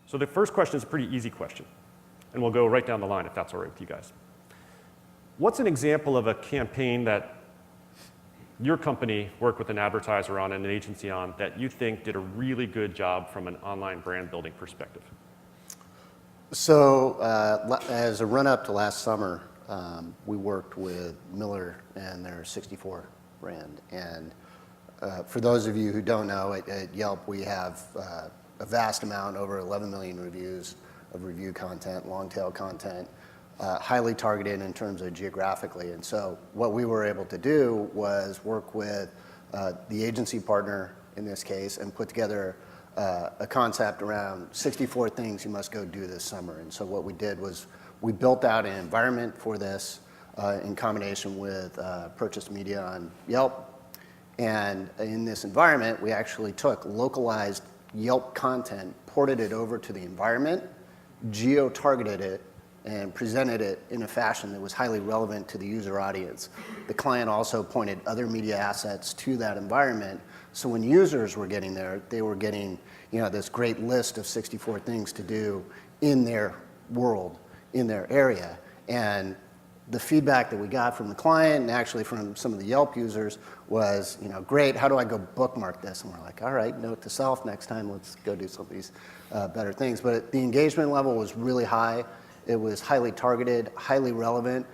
So the first question is a pretty easy question, and we'll go right down the line if that's all right with you guys. What's an example of a campaign that your company worked with an advertiser on and an agency on that you think did a really good job from an online brand building perspective? So as a run-up to last summer, we worked with Miller and their 64 brand. And for those of you who don't know, at Yelp we have a vast amount, over 11 million reviews of review content, long-tail content, highly targeted in terms of geographically. And so what we were able to do was work with the agency partner in this case and put together a concept around 64 things you must go do this summer. And so what we did was we built out an environment for this in combination with purchased media on Yelp. And in this environment, we actually took localized Yelp content, ported it over to the environment, geo-targeted it, and presented it in a fashion that was highly relevant to the user audience. The client also pointed other media assets to that environment. So when users were getting there, they were getting, this great list of 64 things to do in their world, in their area. And the feedback that we got from the client and actually from some of the Yelp users was, great, how do I go bookmark this? And we're like, all right, note to self, next time let's go do some of these better things. But the engagement level was really high. It was highly targeted, highly relevant,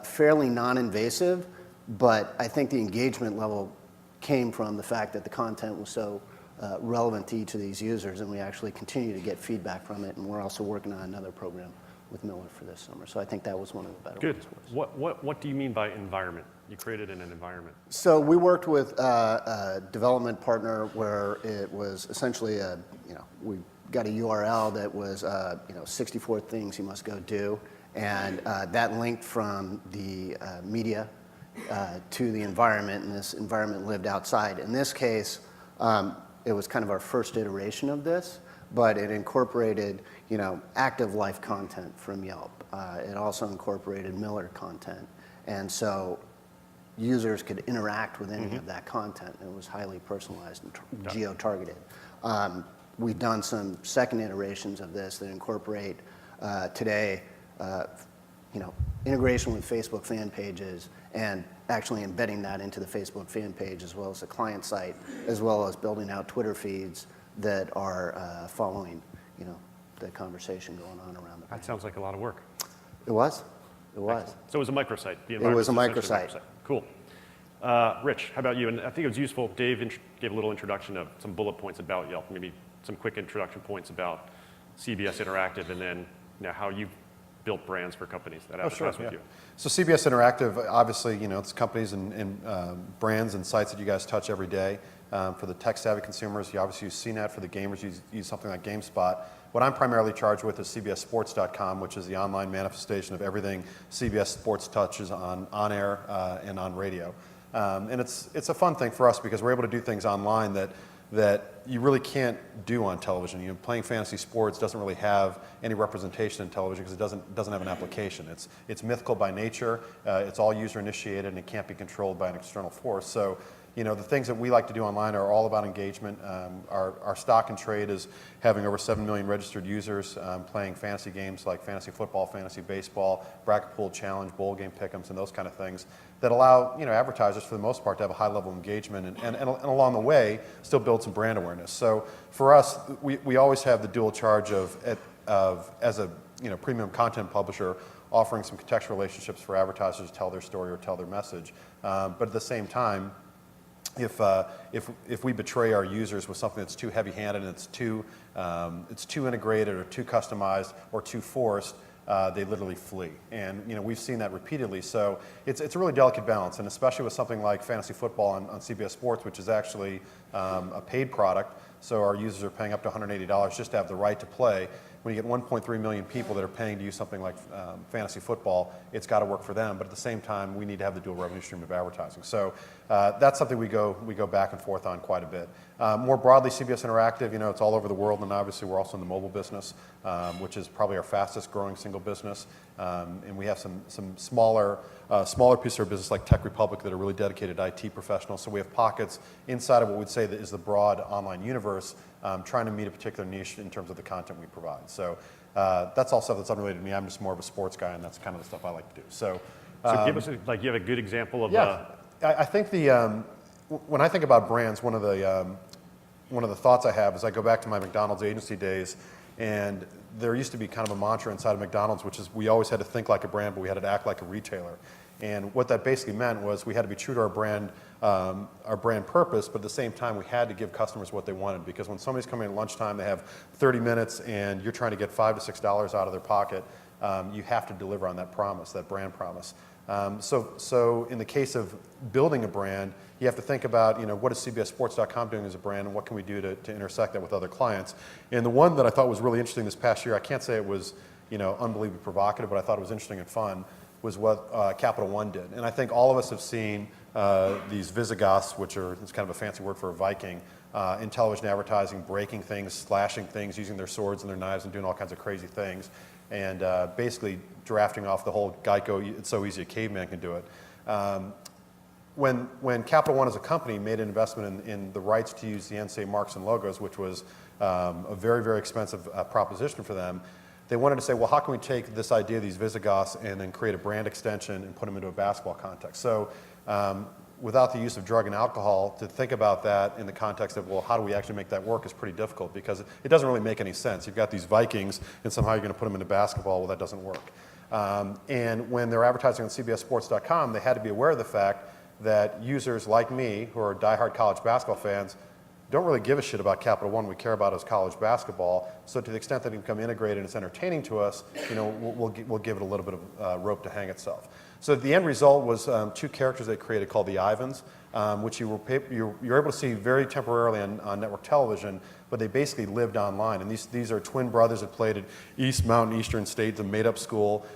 fairly non-invasive, but I think the engagement level came from the fact that the content was so relevant to each of these users, and we actually continue to get feedback from it, and we're also working on another program with Miller for this summer. So I think that was one of the better ones for us. What do you mean by environment? You created an environment. So we worked with a development partner where it was essentially we got a URL that was 64 things you must go do, and that linked from the media to the environment, and this environment lived outside. In this case, it was kind of our first iteration of this, but it incorporated active life content from Yelp. It also incorporated Miller content, and so users could interact with any of that content. It was highly personalized and geo-targeted. We've done some second iterations of this that incorporate today, integration with Facebook fan pages and actually embedding that into the Facebook fan page as well as the client site, as well as building out Twitter feeds that are following, the conversation going on around the brand. That sounds like a lot of work. It was. Excellent. So it was a microsite. It was a microsite. Cool. Rich, how about you? And I think it was useful, Dave gave a little introduction of some bullet points about Yelp, maybe some quick introduction points about CBS Interactive, and then how you built brands for companies that advertise with you. So CBS Interactive, obviously, it's companies and brands and sites that you guys touch every day. For the tech-savvy consumers, you obviously use CNET. For the gamers, you use something like GameSpot. What I'm primarily charged with is CBSSports.com, which is the online manifestation of everything CBS Sports touches on air and on radio. And it's a fun thing for us because we're able to do things online that you really can't do on television. Playing fantasy sports doesn't really have any representation in television because it doesn't have an application. It's mythical by nature. It's all user initiated and it can't be controlled by an external force. So, the things that we like to do online are all about engagement. Our stock and trade is having over 7 million registered users playing fantasy games like fantasy football, fantasy baseball, bracket pool challenge, bowl game pick'ems, and those kind of things that allow advertisers for the most part to have a high level of engagement and along the way still build some brand awareness. So for us, we always have the dual charge of as a premium content publisher offering some contextual relationships for advertisers to tell their story or tell their message, but at the same time, if we betray our users with something that's too heavy-handed and it's too integrated or too customized or too forced, they literally flee. And we've seen that repeatedly. So it's a really delicate balance, and especially with something like fantasy football on CBS Sports, which is actually a paid product. So our users are paying up to $180 just to have the right to play. When you get 1.3 million people that are paying to use something like fantasy football, it's got to work for them. But at the same time, we need to have the dual revenue stream of advertising. So that's something we go back and forth on quite a bit. More broadly, CBS Interactive, it's all over the world, and obviously we're also in the mobile business, which is probably our fastest growing single business. And we have some smaller pieces of our business like Tech Republic that are really dedicated to IT professionals. So we have pockets inside of what we'd say that is the broad online universe trying to meet a particular niche in terms of the content we provide. So that's all stuff that's unrelated to me. I'm just more of a sports guy, and that's kind of the stuff I like to do. So give us, you have a good example of... yeah, I think when I think about brands, one of the thoughts I have is I go back to my McDonald's agency days, and there used to be kind of a mantra inside of McDonald's, which is we always had to think like a brand, but we had to act like a retailer. And what that basically meant was we had to be true to our brand purpose, but at the same time we had to give customers what they wanted, because when somebody's coming at lunchtime, they have 30 minutes, and you're trying to get $5 to $6 out of their pocket, you have to deliver on that promise, that brand promise. So in the case of building a brand, you have to think about, what is CBSSports.com doing as a brand, and what can we do to intersect that with other clients. And the one that I thought was really interesting this past year, I can't say it was, unbelievably provocative, but I thought it was interesting and fun, was what Capital One did. And I think all of us have seen these Visigoths, it's kind of a fancy word for a Viking, in television advertising, breaking things, slashing things, using their swords and their knives and doing all kinds of crazy things, and basically drafting off the whole Geico, it's so easy a caveman can do it. When Capital One as a company made an investment in the rights to use the NCAA marks and logos, which was a very, very expensive proposition for them, they wanted to say, well, how can we take this idea of these Visigoths and then create a brand extension and put them into a basketball context? So without the use of drug and alcohol, to think about that in the context of, well, how do we actually make that work is pretty difficult, because it doesn't really make any sense. You've got these Vikings, and somehow you're going to put them into basketball. Well, that doesn't work. And when they're advertising on CBSSports.com, they had to be aware of the fact that users like me, who are diehard college basketball fans, don't really give a shit about Capital One. We care about is college basketball. So to the extent that it can become integrated and it's entertaining to us, we'll give it a little bit of rope to hang itself. So the end result was two characters they created called the Ivans, which you're able to see very temporarily on network television, but they basically lived online. And these are twin brothers that played at East Mountain Eastern State, the made-up school.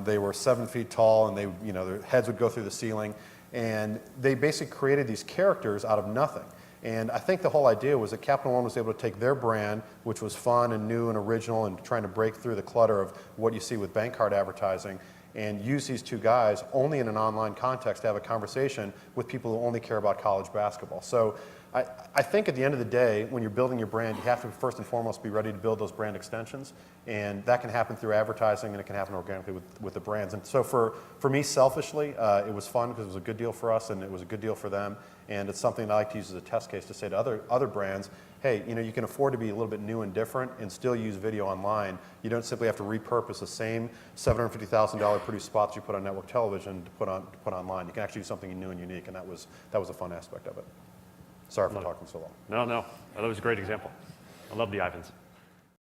They were 7 feet tall, and their heads would go through the ceiling. And they basically created these characters out of nothing. And I think the whole idea was that Capital One was able to take their brand, which was fun and new and original and trying to break through the clutter of what you see with bank card advertising, and use these two guys only in an online context to have a conversation with people who only care about college basketball. So I think at the end of the day, when you're building your brand, you have to first and foremost be ready to build those brand extensions. And that can happen through advertising, and it can happen organically with the brands. And so for me, selfishly, it was fun because it was a good deal for us and it was a good deal for them. And it's something that I like to use as a test case to say to other brands, hey, you can afford to be a little bit new and different and still use video online. You don't simply have to repurpose the same $750,000 produced spots you put on network television to put online. You can actually do something new and unique, and that was a fun aspect of it. Sorry for talking so long. No, that was a great example. I love the Ivans.